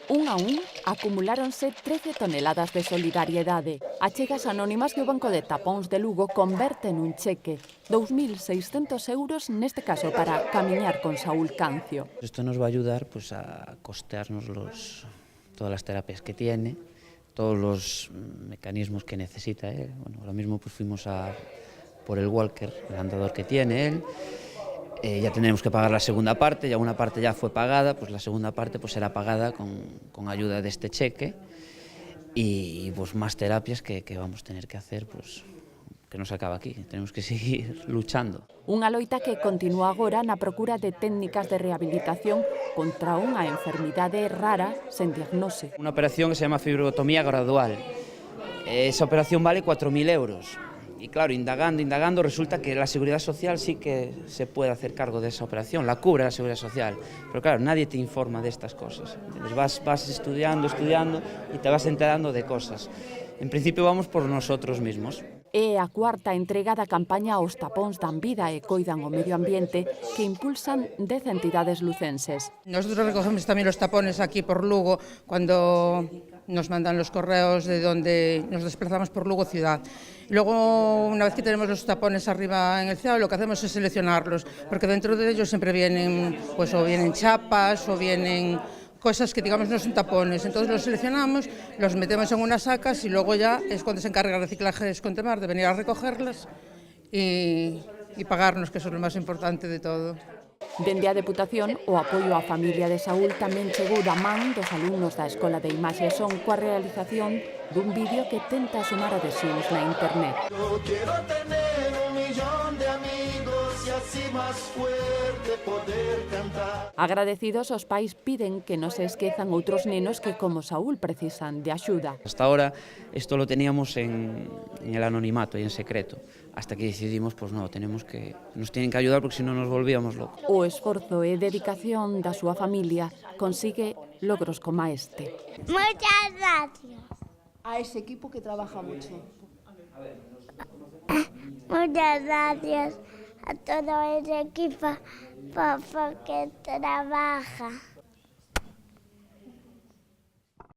Un a un, acumuláronse 13 toneladas de solidariedade. Achegas anónimas que o Banco de Tapóns de Lugo converte nun cheque. 2.600 euros neste caso para camiñar con Saúl Cancio. Esto nos va a ayudar pues, a costearnos todas las terapias que tiene, todos los mecanismos que necesita él. Bueno, ahora mismo pues, fuimos por el walker, el andador que tiene él. Ya tendremos que pagar la segunda parte, ya una parte ya fue pagada, pues la segunda parte pues será pagada con ayuda de este cheque y pues más terapias que vamos a tener que hacer, pues que no se acaba aquí, tenemos que seguir luchando. Unha loita que continúa agora na procura de técnicas de rehabilitación contra unha enfermidade rara sen diagnose. Una operación que se llama fibrotomía gradual. Esa operación vale 4.000 euros. Y claro, indagando, resulta que la Seguridad Social sí que se puede hacer cargo de esa operación, la cubre la Seguridad Social. Pero claro, nadie te informa de estas cosas. Vas estudiando y te vas enterando de cosas. En principio vamos por nosotros mismos. É a cuarta entrega da campaña Os tapóns dan vida e coidan o medio ambiente que impulsan 10 entidades lucenses. Nosotros recogemos también los tapones aquí por Lugo cuando nos mandan los correos de donde nos desplazamos por Lugo ciudad. Luego, una vez que tenemos los tapones arriba en el cielo, lo que hacemos es seleccionarlos, porque dentro de ellos siempre vienen, pues o vienen chapas o vienen cosas que digamos no son tapones. Entonces los seleccionamos, los metemos en unas sacas y luego ya es cuando se encarga el reciclaje de Escontemar de venir a recogerlas y pagarnos, que eso es lo más importante de todo. Dende a Deputación, o apoio á familia de Saúl tamén chegou da man dos alumnos da Escola de Imaxe e Son coa realización dun vídeo que tenta sumar adhesións na internet. Yo quiero tener 1.000.000 de amigos y así más fuerte poder cantar. Agradecidos, os pais piden que non se esquezan outros nenos que, como Saúl, precisan de axuda. Hasta ahora esto lo teníamos en el anonimato y en secreto, hasta que decidimos, pues no, nos tienen que ayudar porque si no nos volvíamos locos. O esforzo e dedicación da súa familia consigue logros como este. Muchas gracias. A ese equipo que trabaja mucho. Muchas gracias a todo ese equipo que trabaja.